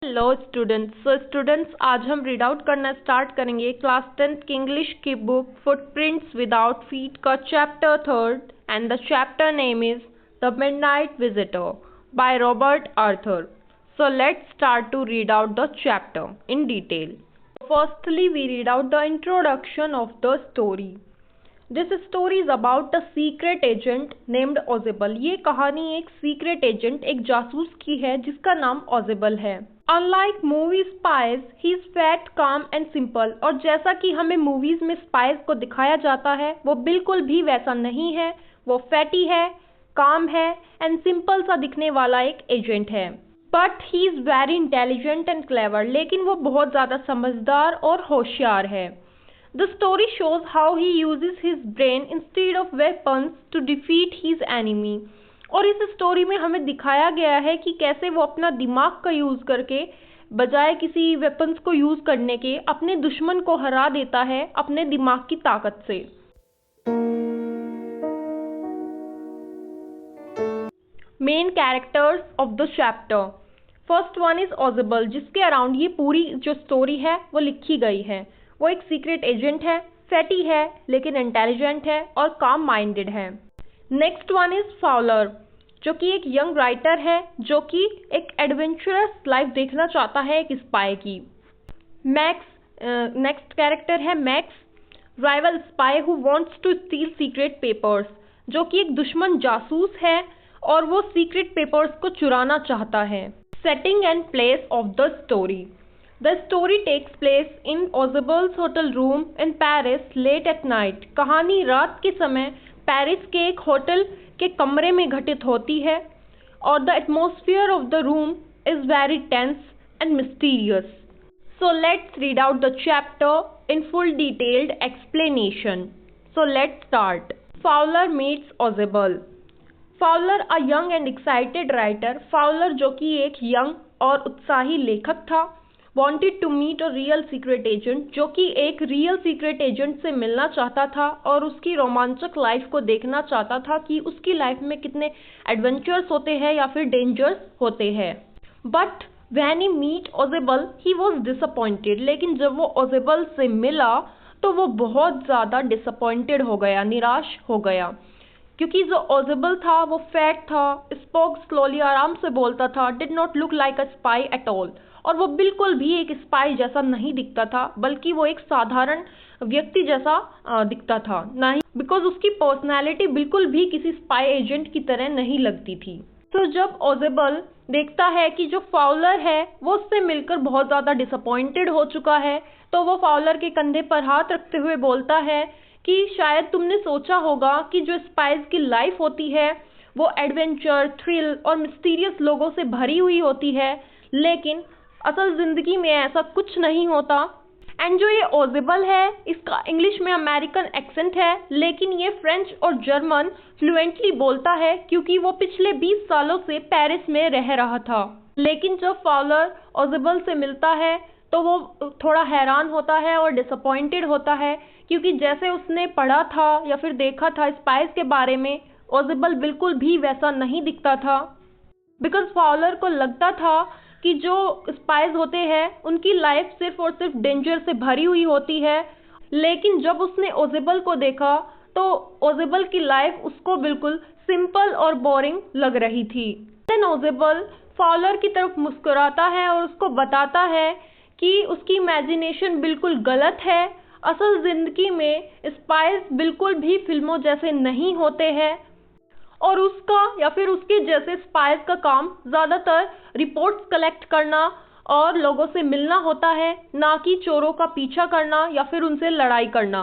Hello students, आज हम read out करना स्टार्ट करेंगे क्लास 10th की इंग्लिश की बुक फुटप्रिंट्स विदाउट फीट का chapter 3rd and the chapter name is the midnight visitor by Robert Arthur. So let's start to read out the chapter in detail. Firstly, we read out the introduction of the story. This story is about a secret agent named Ozable. ये कहानी एक secret agent, एक जासूस की है जिसका नाम ऑजेबल है. Unlike movie spies, he is fat, calm and simple. और जैसा कि हमें मूवीज में स्पाइस को दिखाया जाता है, वो बिल्कुल भी वैसा नहीं है. वो फैटी है, काम है एंड सिंपल सा दिखने वाला एक एजेंट है. But he is very intelligent and clever. लेकिन वो बहुत ज़्यादा समझदार और होशियार है. The story shows how he uses his brain instead of weapons to defeat his enemy. और इस स्टोरी में हमें दिखाया गया है कि कैसे वो अपना दिमाग का यूज़ करके बजाय किसी वेपन्स को यूज़ करने के अपने दुश्मन को हरा देता है अपने दिमाग की ताकत से. Main characters of the chapter. First one is ऑजेबल, जिसके अराउंड ये पूरी जो स्टोरी है वो लिखी गई है. वो एक सीक्रेट एजेंट है, फैटी है लेकिन इंटेलिजेंट है और काम माइंडेड है. नेक्स्ट वन इज फाउलर, जो कि एक यंग राइटर है जो कि एक एडवेंचरस लाइफ देखना चाहता है एक स्पाई की. मैक्स, नेक्स्ट कैरेक्टर है Max, rival spy who wants to steal secret papers, जो कि एक दुश्मन जासूस है और वो सीक्रेट पेपर्स को चुराना चाहता है. Setting and place of the story. The story takes place in Ozebel's hotel room in Paris late at night. कहानी रात के समय पेरिस के एक होटल के कमरे में घटित होती है और the atmosphere of the room is very tense and mysterious. So let's read out the chapter in full detailed explanation. So let's start. Fowler meets Ozebel. Fowler, a young and excited writer. Fowler जो कि एक young और उत्साही लेखक था, wanted to meet a real secret agent, जो कि एक रियल सीक्रेट एजेंट से मिलना चाहता था और उसकी रोमांचक लाइफ को देखना चाहता था कि उसकी लाइफ में कितने एडवेंचर्स होते हैं या फिर डेंजर्स होते हैं. बट व्हेन ही मीट ऑजेबल ही वॉज डिसअपॉइंटेड. लेकिन जब वो ऑजेबल से मिला तो वो बहुत ज़्यादा डिसअपॉइंटेड हो गया, निराश हो गया, क्योंकि जो ऑजेबल था वो फैट था, स्पोक स्लोली, आराम से बोलता था, did not look like a spy at all. और वो बिल्कुल भी एक स्पाई जैसा नहीं दिखता था, बल्कि वो एक साधारण व्यक्ति जैसा दिखता था, नहीं, बिकॉज उसकी पर्सनैलिटी बिल्कुल भी किसी स्पाई एजेंट की तरह नहीं लगती थी. तो जब ऑजेबल देखता है कि जो फाउलर है वो उससे मिलकर बहुत ज़्यादा डिसअपॉइंटेड हो चुका है, तो वो फाउलर के कंधे पर हाथ रखते हुए बोलता है कि शायद तुमने सोचा होगा कि जो स्पाइस की लाइफ होती है वो एडवेंचर, थ्रिल और मिस्टीरियस लोगों से भरी हुई होती है, लेकिन असल ज़िंदगी में ऐसा कुछ नहीं होता. एंड जो ये ऑजेबल है इसका इंग्लिश में अमेरिकन एक्सेंट है, लेकिन ये फ्रेंच और जर्मन फ्लुएंटली बोलता है क्योंकि वो पिछले 20 सालों से पेरिस में रह रहा था. लेकिन जब फाउलर ऑजेबल से मिलता है तो वो थोड़ा हैरान होता है और डिसअपॉइंटेड होता है, क्योंकि जैसे उसने पढ़ा था या फिर देखा था स्पाइस के बारे में, ऑजेबल बिल्कुल भी वैसा नहीं दिखता था. बिकॉज फाउलर को लगता था कि जो स्पाइस होते हैं उनकी लाइफ सिर्फ और सिर्फ डेंजर से भरी हुई होती है. लेकिन जब उसने ऑजेबल को देखा तो ऑजेबल की लाइफ उसको बिल्कुल सिंपल और बोरिंग लग रही थी. देन ऑजेबल फाउलर की तरफ मुस्कुराता है और उसको बताता है कि उसकी इमेजिनेशन बिल्कुल गलत है. असल जिंदगी में स्पाइस बिल्कुल भी फिल्मों जैसे नहीं होते हैं और उसका या फिर उसके जैसे स्पाइस का काम ज़्यादातर रिपोर्ट्स कलेक्ट करना और लोगों से मिलना होता है, ना कि चोरों का पीछा करना या फिर उनसे लड़ाई करना.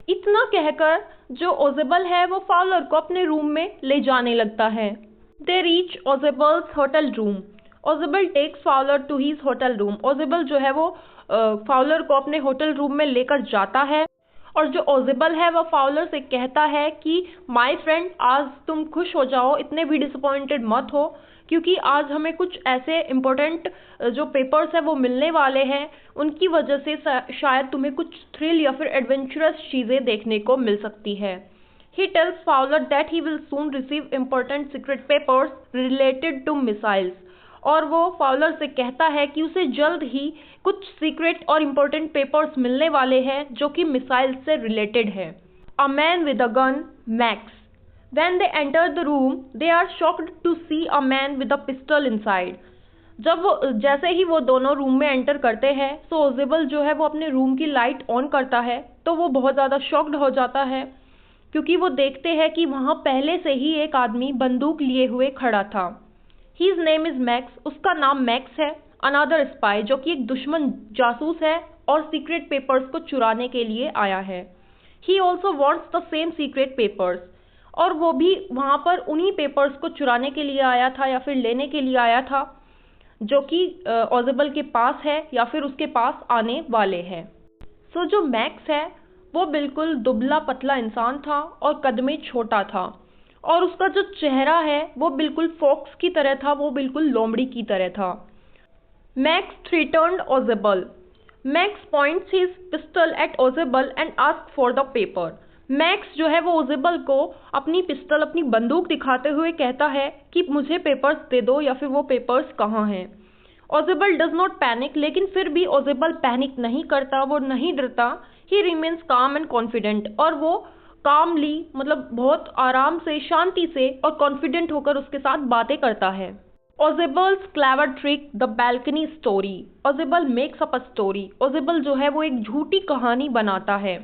इतना कहकर जो ऑजेबल है वो फाउलर को अपने रूम में ले जाने लगता है. They reach Ausable's hotel room. Ausable takes Fowler to his hotel room. Ausable जो है वो फाउलर को अपने होटल रूम में लेकर जाता है और जो ऑजेबल है वो फाउलर से कहता है कि माय फ्रेंड, आज तुम खुश हो जाओ, इतने भी डिसअपॉइंटेड मत हो, क्योंकि आज हमें कुछ ऐसे इम्पोर्टेंट जो पेपर्स हैं वो मिलने वाले हैं, उनकी वजह से शायद तुम्हें कुछ थ्रिल या फिर एडवेंचरस चीज़ें देखने को मिल सकती है. He tells Fowler that he will soon receive important secret papers related to missiles. और वो फाउलर से कहता है कि उसे जल्द ही कुछ सीक्रेट और इम्पोर्टेंट पेपर्स मिलने वाले हैं जो कि मिसाइल से रिलेटेड है। A man with a gun, max. When they enter the room, they are shocked to see a man with a pistol inside. जैसे ही वो दोनों रूम में एंटर करते हैं, सो ओजेबल जो है वो अपने रूम की लाइट ऑन करता है, तो वो बहुत ज़्यादा शॉक्ड हो जाता है क्योंकि वो देखते हैं कि वहाँ पहले से ही एक आदमी बंदूक लिए हुए खड़ा था। His name is Max, उसका नाम मैक्स है। अनदर स्पाई, जो कि एक दुश्मन जासूस है और सीक्रेट पेपर्स को चुराने के लिए आया है। He also wants the same secret papers, और वो भी वहाँ पर उन्हीं पेपर्स को चुराने के लिए आया था या फिर लेने के लिए आया था जो कि ओजेबल के पास है या फिर उसके पास आने वाले हैं। सो जो मैक्स है वो बिल्कुल दुबला पतला इंसान था और कद में छोटा था, और उसका जो चेहरा है वो बिल्कुल फॉक्स की तरह था, वो बिल्कुल लोमड़ी की तरह था। Max threatened Ausable. Max points his pistol at Ausable and ask for the paper. Max जो है वो ओजेबल को अपनी पिस्टल, अपनी बंदूक दिखाते हुए कहता है कि मुझे पेपर्स दे दो या फिर वो पेपर्स कहाँ हैं। ओजेबल डज नॉट पैनिक, लेकिन फिर भी ओजेबल पैनिक नहीं करता, वो नहीं डरता। ही रिमेन्स काम एंड कॉन्फिडेंट, और वो कामली मतलब बहुत आराम से, शांति से और कॉन्फिडेंट होकर उसके साथ बातें करता है। Ausable's clever trick, the balcony story. Ausable makes up a story. Ausable जो है वो एक झूठी कहानी बनाता है।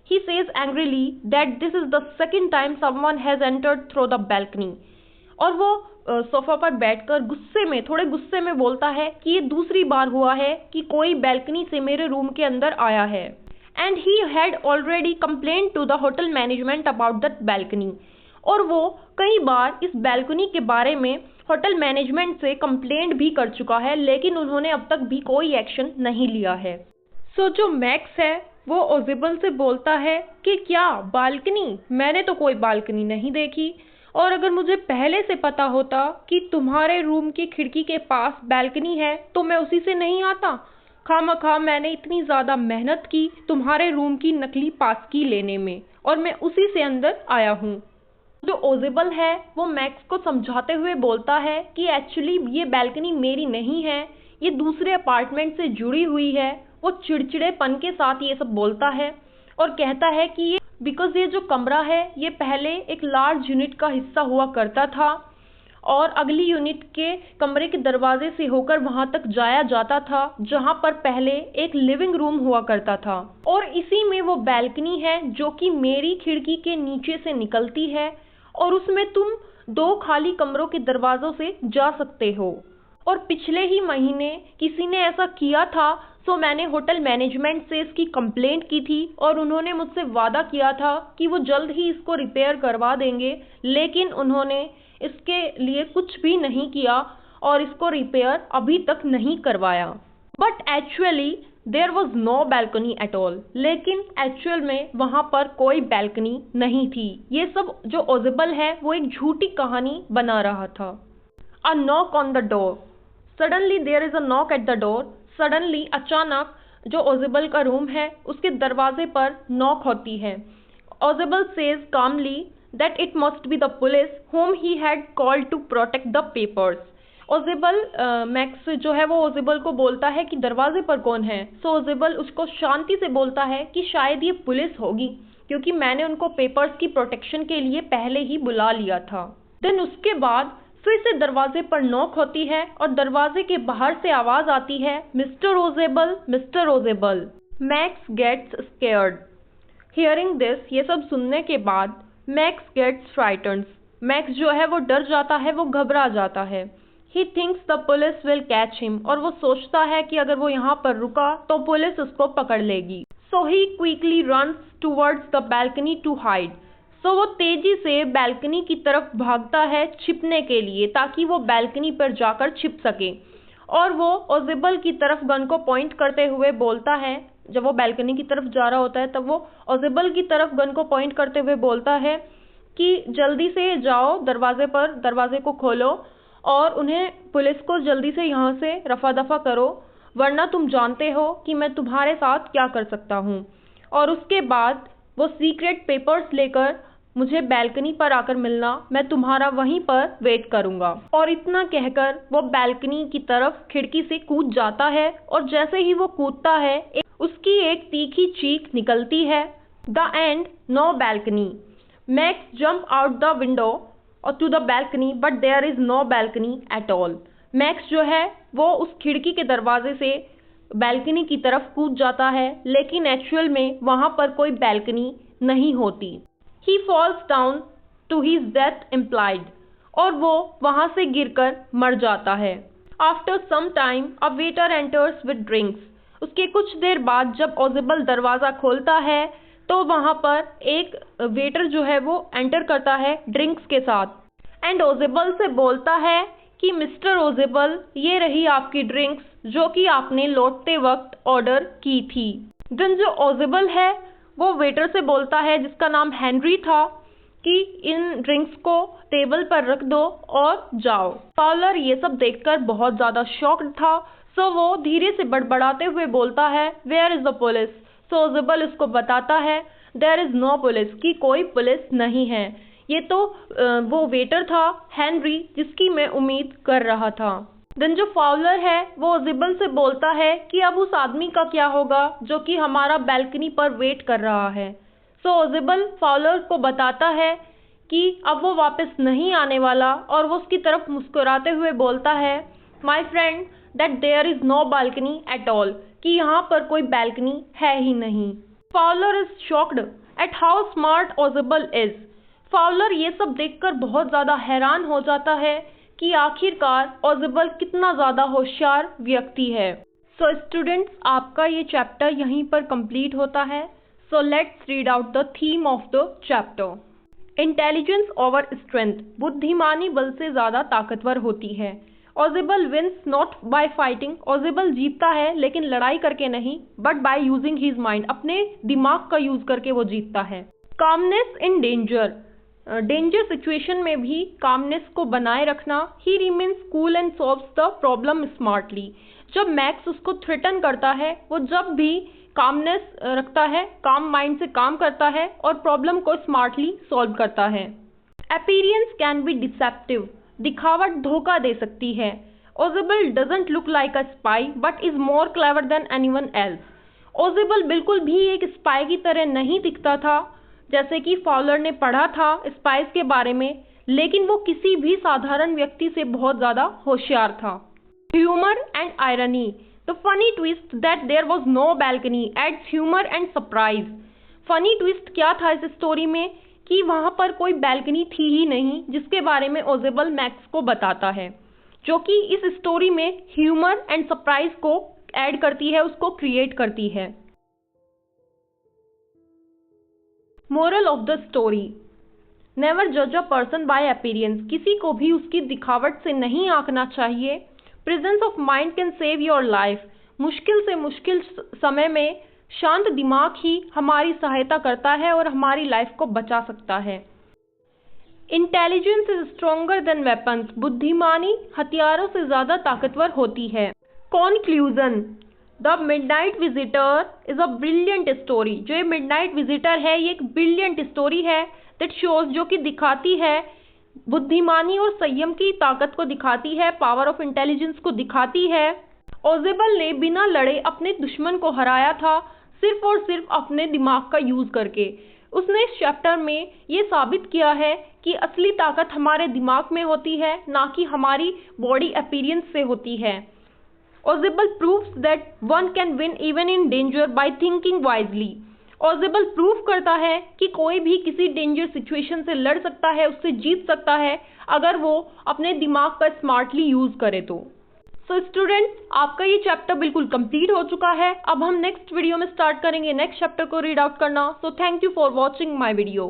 He says angrily that this is the second time someone has entered through the balcony. और वो सोफा पर बैठकर गुस्से में, थोड़े गुस्से में बोलता है कि ये दूसरी बार हुआ है कि कोई बैल्कनी से मेरे रूम के अंदर आया है। And he had already complained to the hotel management about that balcony. और वो कई बार इस बैल्कनी के बारे में होटल मैनेजमेंट से कंप्लेंट भी कर चुका है, लेकिन उन्होंने अब तक भी कोई एक्शन नहीं लिया है। सो जो मैक्स है वो ओजेबल से बोलता है कि क्या बालकनी, मैंने तो कोई बालकनी नहीं देखी, और अगर मुझे पहले से पता होता कि तुम्हारे रूम की खिड़की के पास बालकनी है तो मैं उसी से नहीं आता। खामखा मैंने इतनी ज़्यादा मेहनत की तुम्हारे रूम की नकली पास की लेने में, और मैं उसी से अंदर आया हूँ। जो ओजेबल है वो मैक्स को समझाते हुए बोलता है कि एक्चुअली ये बालकनी मेरी नहीं है, ये दूसरे अपार्टमेंट से जुड़ी हुई है। वो चिड़चिड़ेपन के साथ ये सब बोलता है और कहता है कि ये जो कमरा है ये पहले एक लार्ज यूनिट का हिस्सा हुआ करता था, और अगली यूनिट के कमरे के दरवाजे से होकर वहां तक जाया जाता था जहां पर पहले एक लिविंग रूम हुआ करता था, और इसी में वो बैल्कनी है जो कि मेरी खिड़की के नीचे से निकलती है, और उसमें तुम 2 खाली कमरों के दरवाजों से जा सकते हो। और पिछले ही महीने किसी ने ऐसा किया था, सो मैंने होटल मैनेजमेंट से इसकी कंप्लेंट की थी और उन्होंने मुझसे वादा किया था कि वो जल्द ही इसको रिपेयर करवा देंगे, लेकिन उन्होंने इसके लिए कुछ भी नहीं किया और इसको रिपेयर अभी तक नहीं करवाया। But actually there was no balcony at all, लेकिन एक्चुअल में वहाँ पर कोई बैल्कनी नहीं थी। ये सब जो ओजेबल है वो एक झूठी कहानी बना रहा था। A knock on the door. Suddenly there is a knock at the door. Suddenly, अचानक, जो ओजेबल का रूम है उसके दरवाजे पर नॉक होती है। Ausable says calmly that it must be the police whom he had called to protect the papers. Ausable Max जो है वो ओजेबल को बोलता है कि दरवाजे पर कौन है। सो ओजेबल उसको शांति से बोलता है कि शायद ये पुलिस होगी, क्योंकि मैंने उनको पेपर्स की प्रोटेक्शन के लिए पहले ही बुला लिया था। देन उसके बाद फिर से दरवाजे पर नॉक होती है और दरवाजे के बाहर से आवाज आती है, mister Ausable, mister Ausable. Max gets scared. Hearing this, ये सब सुनने के बाद मैक्स गेट्स फ्राइटन्ड। मैक्स जो है वो डर जाता है, वो घबरा जाता है। He thinks the police will catch him, और वो सोचता है कि अगर वो यहाँ पर रुका तो पुलिस उसको पकड़ लेगी। So he quickly runs towards the balcony to hide. So वो तेजी से बैल्कनी की तरफ भागता है छिपने के लिए, ताकि वो बैल्कनी पर जाकर छिप सके। और वो ओजेबल की तरफ गन को पॉइंट करते हुए बोलता है, जब वो बैल्कनी की तरफ जा रहा होता है तब वो ओजेबल की तरफ गन को पॉइंट करते हुए बोलता है कि जल्दी से जाओ दरवाजे पर, दरवाजे को खोलो और उन्हें, पुलिस को जल्दी से यहाँ से रफा दफा करो, वरना तुम जानते हो कि मैं तुम्हारे साथ क्या कर सकता हूँ। और उसके बाद वो सीक्रेट पेपर्स लेकर मुझे बैल्कनी पर आकर मिलना, मैं तुम्हारा वहीं पर वेट करूंगा। और इतना कहकर वो बैल्कनी की तरफ खिड़की से कूद जाता है और जैसे ही वो कूदता है उसकी एक तीखी चीख निकलती है। The end, no balcony. Max jump out the window और to the balcony but there is no balcony at all. Max जो है वो उस खिड़की के दरवाजे से बैल्कनी की तरफ कूद जाता है, लेकिन एक्चुअल में वहां पर कोई बैल्कनी नहीं होती। He falls down to his death implied, और वो वहां से गिरकर मर जाता है। After some time a waiter enters with drinks. उसके कुछ देर बाद जब ओजेबल दरवाजा खोलता है तो वहां पर एक वेटर जो है वो एंटर करता है ड्रिंक्स के साथ एंड ओजेबल से बोलता है कि मिस्टर ओजेबल, ये रही आपकी ड्रिंक्स जो कि आपने लौटते वक्त ऑर्डर की थी। देन जो ओजेबल है वो वेटर से बोलता है, जिसका नाम हेनरी था, कि इन ड्रिंक्स को टेबल पर रख दो और जाओ। फॉलर ये सब देखकर बहुत ज़्यादा शॉक्ड था, सो वो धीरे से बड़बड़ाते हुए बोलता है, वेयर इज़ द पुलिस। सो ओजेबल उसको बताता है, देयर इज़ नो पुलिस, कि कोई पुलिस नहीं है। ये तो वो वेटर था हेनरी जिसकी मैं उम्मीद कर रहा था। देन जो फाउलर है वो ओजेबल से बोलता है कि अब उस आदमी का क्या होगा जो कि हमारा बैल्कनी पर वेट कर रहा है। सो ओजेबल फाउलर को बताता है कि अब वो वापस नहीं आने वाला और वो उसकी तरफ मुस्कुराते हुए बोलता है, my friend, that there is no balcony at all, कि यहाँ पर कोई बैल्कनी है ही नहीं। Fowler is shocked at how smart Ausable is. Fowler ये सब देखकर बहुत ज़्यादा हैरान हो जाता है कि आखिरकार ओजेबल कितना ज़्यादा होशियार व्यक्ति है। सो स्टूडेंट्स, आपका ये चैप्टर यहीं पर कंप्लीट होता है। So let's read out the theme of the chapter. Intelligence over strength, बुद्धिमानी बल से ज़्यादा ताकतवर होती है। ओजेबल विंस नॉट बाय फाइटिंग, ओजेबल जीतता है लेकिन लड़ाई करके नहीं, but by using his mind, अपने दिमाग का यूज करके वो जीतता है। Calmness in danger, danger situation में भी कामनेस को बनाए रखना। ही remains cool and solves the problem smartly, जब मैक्स उसको थ्रेटन करता है वो जब भी कामनेस रखता है, काम माइंड से काम करता है और प्रॉब्लम को स्मार्टली सॉल्व करता है। अपीयरेंस कैन बी डिसेप्टिव, दिखावट धोखा दे सकती है। Ausable doesn't look like a spy but is more clever than anyone else. Ausable बिल्कुल भी एक स्पाई की तरह नहीं दिखता था, जैसे कि फाउलर ने पढ़ा था स्पाइस के बारे में, लेकिन वो किसी भी साधारण व्यक्ति से बहुत ज़्यादा होशियार था। Humour and irony, the funny twist that there was no balcony adds humour and surprise. Funny twist क्या था इस स्टोरी में कि वहाँ पर कोई बैल्कनी थी ही नहीं, जिसके बारे में ओजेबल मैक्स को बताता है, जो कि इस स्टोरी में ह्यूमर एंड सरप्राइज को ऐड करती है, उसको क्रिएट करती है। Moral of the story, never जज अ पर्सन बाय अपीयरेंस, किसी को भी उसकी दिखावट से नहीं आंकना चाहिए। Presence of mind can save your life, मुश्किल से मुश्किल समय में शांत दिमाग ही हमारी सहायता करता है और हमारी लाइफ को बचा सकता है। Intelligence is stronger then weapons, बुद्धिमानी हथियारों से ज़्यादा ताकतवर होती है। Conclusion, the midnight visitor is a brilliant story, जो ये मिडनाइट विजिटर है ये एक ब्रिलियंट स्टोरी है दैट शोज, जो कि दिखाती है बुद्धिमानी और संयम की ताकत को दिखाती है, पावर ऑफ इंटेलिजेंस को दिखाती है। ओजेबल ने बिना लड़े अपने दुश्मन को हराया था, सिर्फ और सिर्फ अपने दिमाग का यूज करके। उसने इस चैप्टर में ये साबित किया है कि असली ताकत हमारे दिमाग में होती है, ना कि हमारी बॉडी अपीयरेंस से होती है। Ozible proves that one can win even in danger by thinking wisely. Ozible prove करता है कि कोई भी किसी डेंजर सिचुएशन से लड़ सकता है, उससे जीत सकता है, अगर वो अपने दिमाग का स्मार्टली यूज करे तो। सो स्टूडेंट्स, आपका ये चैप्टर बिल्कुल कंप्लीट हो चुका है। अब हम नेक्स्ट वीडियो में स्टार्ट करेंगे नेक्स्ट चैप्टर को रीड आउट करना। So thank you for watching my video.